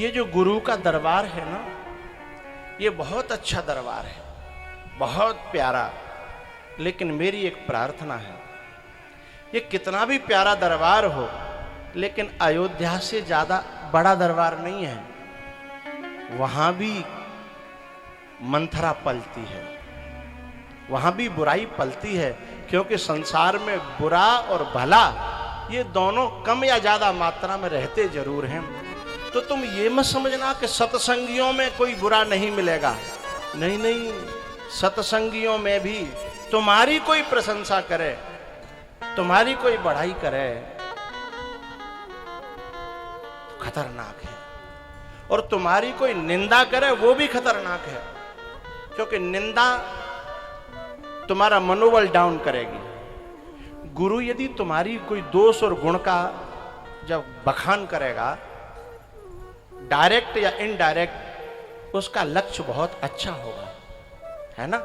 ये जो गुरु का दरबार है ना, ये बहुत अच्छा दरबार है, बहुत प्यारा। लेकिन मेरी एक प्रार्थना है, ये कितना भी प्यारा दरबार हो, लेकिन अयोध्या से ज्यादा बड़ा दरबार नहीं है। वहां भी मंथरा पलती है, वहां भी बुराई पलती है, क्योंकि संसार में बुरा और भला ये दोनों कम या ज्यादा मात्रा में रहते जरूर हैं। तो तुम ये मत समझना कि सत्संगियों में कोई बुरा नहीं मिलेगा। नहीं नहीं, सत्संगियों में भी तुम्हारी कोई प्रशंसा करे, तुम्हारी कोई बढ़ाई करे, खतरनाक है। और तुम्हारी कोई निंदा करे, वो भी खतरनाक है, क्योंकि निंदा तुम्हारा मनोबल डाउन करेगी। गुरु यदि तुम्हारी कोई दोष और गुण का जब बखान करेगा, डायरेक्ट या इनडायरेक्ट, उसका लक्ष्य बहुत अच्छा होगा, है ना।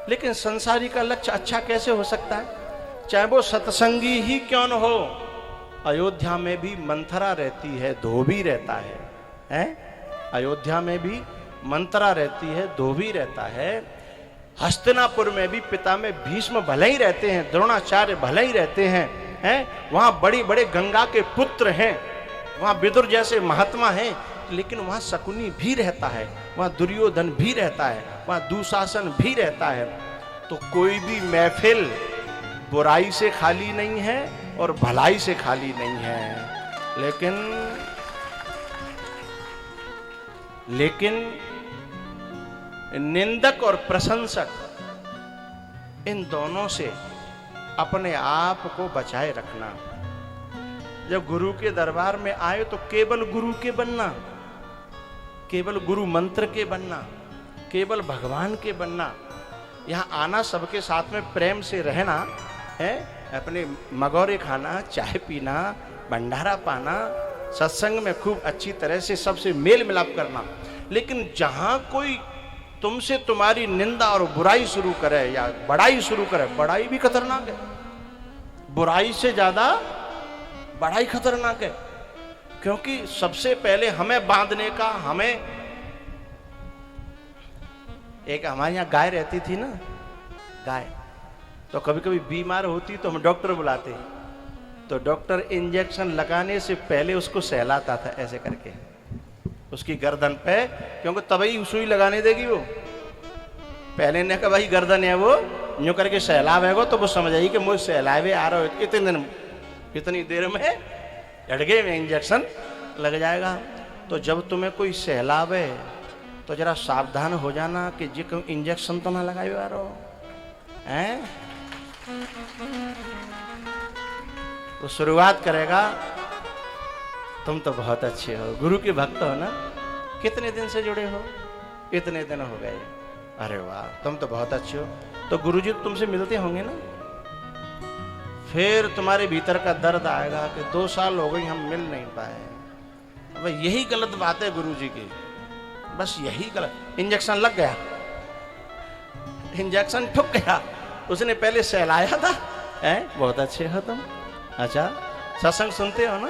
लेकिन संसारी का लक्ष्य अच्छा कैसे हो सकता है, चाहे वो सत्संगी ही क्यों न हो। अयोध्या में भी मंथरा रहती है, धोबी रहता है, हैं? अयोध्या में भी मंथरा रहती है, धोबी रहता है। हस्तिनापुर में भी पिता में भीष्म भले ही रहते हैं, द्रोणाचार्य भले ही रहते हैं, हैं? वहां बड़ी बड़े गंगा के पुत्र हैं, वहां विदुर जैसे महात्मा हैं, लेकिन वहां शकुनी भी रहता है, वहां दुर्योधन भी रहता है, वहां दुशासन भी रहता है। तो कोई भी महफिल बुराई से खाली नहीं है और भलाई से खाली नहीं है। लेकिन निंदक और प्रशंसक, इन दोनों से अपने आप को बचाए रखना। जब गुरु के दरबार में आए तो केवल गुरु के बनना, केवल गुरु मंत्र के बनना, केवल भगवान के बनना। यहाँ आना, सबके साथ में प्रेम से रहना है, अपने मगौरे खाना, चाय पीना, भंडारा पाना, सत्संग में खूब अच्छी तरह से सबसे मेल मिलाप करना। लेकिन जहां कोई तुमसे तुम्हारी निंदा और बुराई शुरू करे या बड़ाई शुरू करे, बड़ाई भी खतरनाक है, बुराई से ज्यादा बड़ाई खतरनाक है। क्योंकि सबसे पहले हमें बांधने का, हमें एक हमारे यहाँ गाय रहती थी ना, गाय, तो कभी कभी बीमार होती तो हम डॉक्टर बुलाते, तो डॉक्टर इंजेक्शन लगाने से पहले उसको सहलाता था ऐसे करके उसकी गर्दन पे, क्योंकि तभी सुई लगाने देगी वो। पहले ने कहा भाई गर्दन है वो, यूं करके सहलावेगा तो वो समझ आएगी कि मुझे सहलावे आ रहा हो, इतने दिन, इतनी देर में झटके में इंजेक्शन लग जाएगा। तो जब तुम्हें कोई सहलावे तो जरा सावधान हो जाना कि जी कोई इंजेक्शन तो ना लगाए आ रहा हो, हैं? तो शुरुआत करेगा, तुम तो बहुत अच्छे हो, गुरु के भक्त हो ना, कितने दिन से जुड़े हो, इतने दिन हो गए, अरे वाह तुम तो बहुत अच्छे हो। तो गुरुजी तुमसे मिलते होंगे ना, फिर तुम्हारे भीतर का दर्द आएगा कि 2 साल हो गई हम मिल नहीं पाए। अब यही गलत बात है गुरुजी की, बस यही गलत। इंजेक्शन लग गया, इंजेक्शन ठुक गया, उसने पहले सहलाया था, हैं? बहुत अच्छे हो तुम, अच्छा सत्संग सुनते हो ना,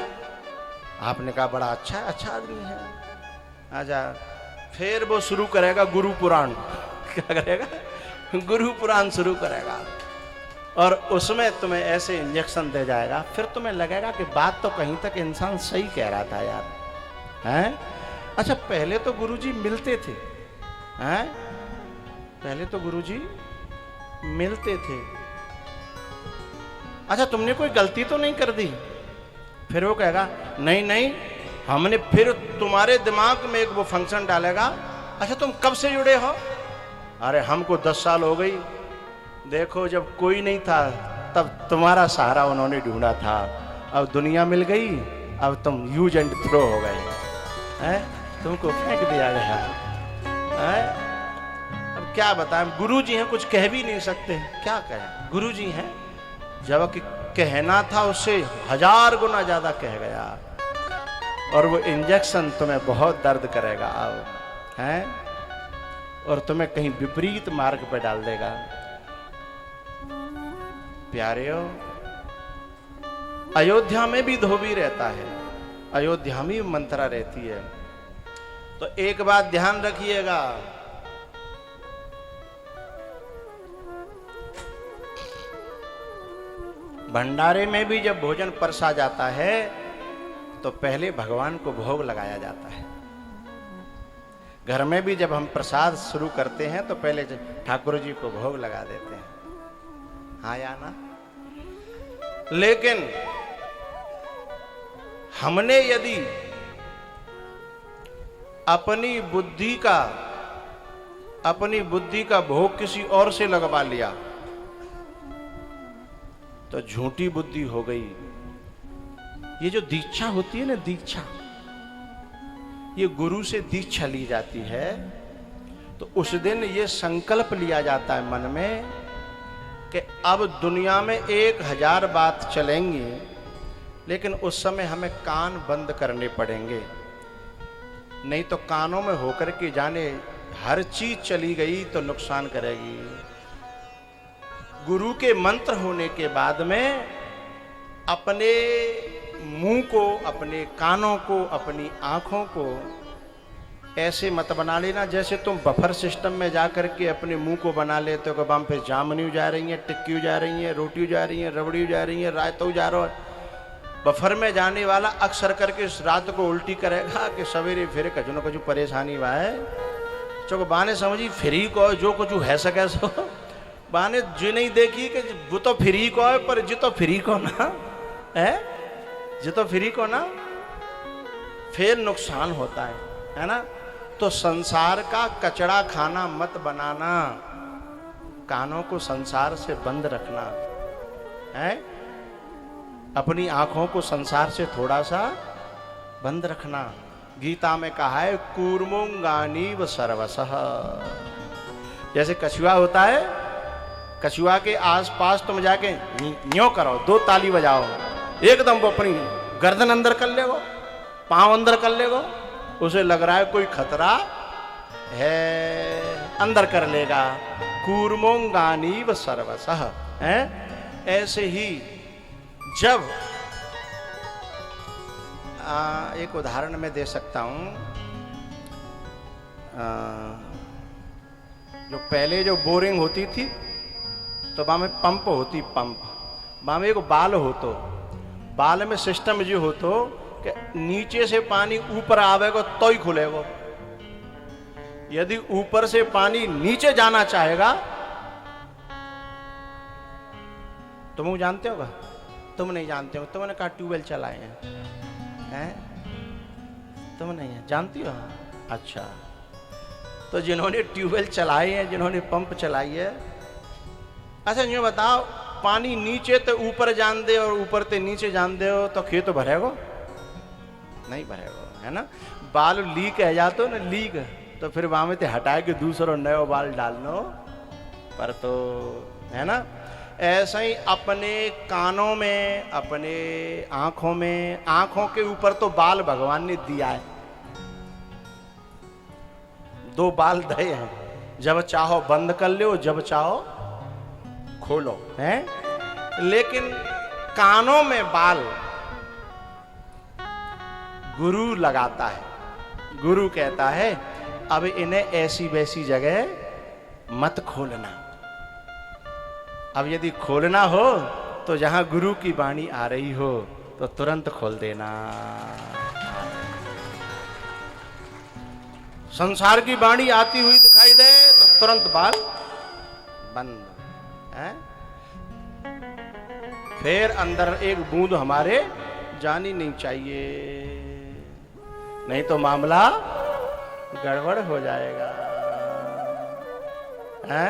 आपने कहा बड़ा अच्छा है, अच्छा आदमी है, आजा। फिर वो शुरू करेगा गुरु पुराण, क्या करेगा, गुरु पुराण शुरू करेगा, और उसमें तुम्हें ऐसे इंजेक्शन दे जाएगा, फिर तुम्हें लगेगा कि बात तो कहीं तक इंसान सही कह रहा था यार, हैं? अच्छा पहले तो गुरुजी मिलते थे, हैं? पहले तो गुरुजी मिलते थे, अच्छा तुमने कोई गलती तो नहीं कर दी? फिर वो कहेगा नहीं नहीं, हमने, फिर तुम्हारे दिमाग में एक वो फंक्शन डालेगा, अच्छा तुम कब से जुड़े हो? अरे हमको 10 साल हो गई, देखो जब कोई नहीं था तब तुम्हारा सहारा उन्होंने ढूंढा था, अब दुनिया मिल गई, अब तुम यूज एंड थ्रो हो गए, हैं? तुमको फेंक दिया गया, हैं? अब क्या बताएं, गुरुजी हैं, कुछ कह भी नहीं सकते, क्या कहें, गुरुजी हैं। जब कहना था उससे 1000 गुना ज्यादा कह गया, और वो इंजेक्शन तुम्हें बहुत दर्द करेगा अब, हैं? और तुम्हें कहीं विपरीत मार्ग पर डाल देगा। प्यारेओ, अयोध्या में भी धोबी रहता है, अयोध्या में मंथरा रहती है, तो एक बात ध्यान रखिएगा, भंडारे में भी जब भोजन परसा जाता है तो पहले भगवान को भोग लगाया जाता है। घर में भी जब हम प्रसाद शुरू करते हैं तो पहले ठाकुर जी को भोग लगा देते हैं, हाँ या ना। लेकिन हमने यदि अपनी बुद्धि का भोग किसी और से लगवा लिया तो झूठी बुद्धि हो गई। ये जो दीक्षा होती है ना, दीक्षा, ये गुरु से दीक्षा ली जाती है तो उस दिन ये संकल्प लिया जाता है मन में कि अब दुनिया में 1000 बात चलेंगी, लेकिन उस समय हमें कान बंद करने पड़ेंगे, नहीं तो कानों में होकर के जाने हर चीज चली गई तो नुकसान करेगी। गुरु के मंत्र होने के बाद में अपने मुंह को, अपने कानों को, अपनी आंखों को ऐसे मत बना लेना जैसे तुम बफर सिस्टम में जाकर के अपने मुंह को बना लेते हो कि वहां पे जामनी जा रही है, टिक्की जा रही है, रोटी जा रही है, रबड़ी जा रही है, रायता जा रहा है। बफर में जाने वाला अक्सर करके रात को उल्टी करेगा कि सवेरे फिर कजू न कजू परेशानी हुआ है, चलो बाने समझी फ्री को जो कुछ है सके सो बाने जो नहीं देखी कि वो तो फ्री को है, पर जो तो फ्री को ना है, जो तो फ्री को ना फिर नुकसान होता है ना। तो संसार का कचड़ा खाना मत बनाना, कानों को संसार से बंद रखना है, अपनी आंखों को संसार से थोड़ा सा बंद रखना। गीता में कहा है कूर्मोंगानी व सर्वसः, जैसे कछुआ होता है, कछुआ के आसपास तुम जाके न्यों करो, 2 ताली बजाओ, एकदम वो अपनी गर्दन अंदर कर लेगो, पांव अंदर कर लेगो, उसे लग रहा है कोई खतरा है, अंदर कर लेगा। कूर्मोंगानी व सर्वसः है। ऐसे ही जब एक उदाहरण मैं दे सकता हूं, जो पहले जो बोरिंग होती थी तो वहां में पंप होती, पंप वहां में एक बाल होतो, बाल में सिस्टम जो होतो कि नीचे से पानी ऊपर आवेगा तो ही खुलेगा, यदि ऊपर से पानी नीचे जाना चाहेगा, तुम जानते होगा, तुम नहीं जानते हो, तुमने कहा ट्यूबवेल चलाए हैं, तुम नहीं जानती हो? अच्छा, तो जिन्होंने ट्यूबवेल चलाए हैं, जिन्होंने पंप चलाई है, अच्छा यूँ बताओ, पानी नीचे तो ऊपर जान दे और ऊपर ते नीचे जान दे हो तो खेत भरेगो? नहीं भरेगो, है ना। बाल लीक है जातो ना, लीक, तो फिर वहां में ते हटा के दूसरा नया बाल डालनो पर, तो है ना। ऐसा ही अपने कानों में, अपने आंखों में, आंखों के ऊपर तो बाल भगवान ने दिया है, 2 बाल दे हैं, जब चाहो बंद कर लो, जब चाहो खोलो, है। लेकिन कानों में बाल गुरु लगाता है, गुरु कहता है अब इन्हें ऐसी वैसी जगह मत खोलना, अब यदि खोलना हो तो जहां गुरु की वाणी आ रही हो तो तुरंत खोल देना। संसार की वाणी आती हुई दिखाई दे तो तुरंत बाल बंद है। फिर अंदर एक बूंद हमारे जानी नहीं चाहिए, नहीं तो मामला गड़बड़ हो जाएगा, है।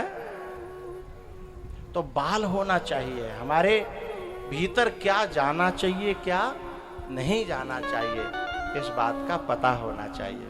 तो बाल होना चाहिए, हमारे भीतर क्या जाना चाहिए, क्या नहीं जाना चाहिए, इस बात का पता होना चाहिए।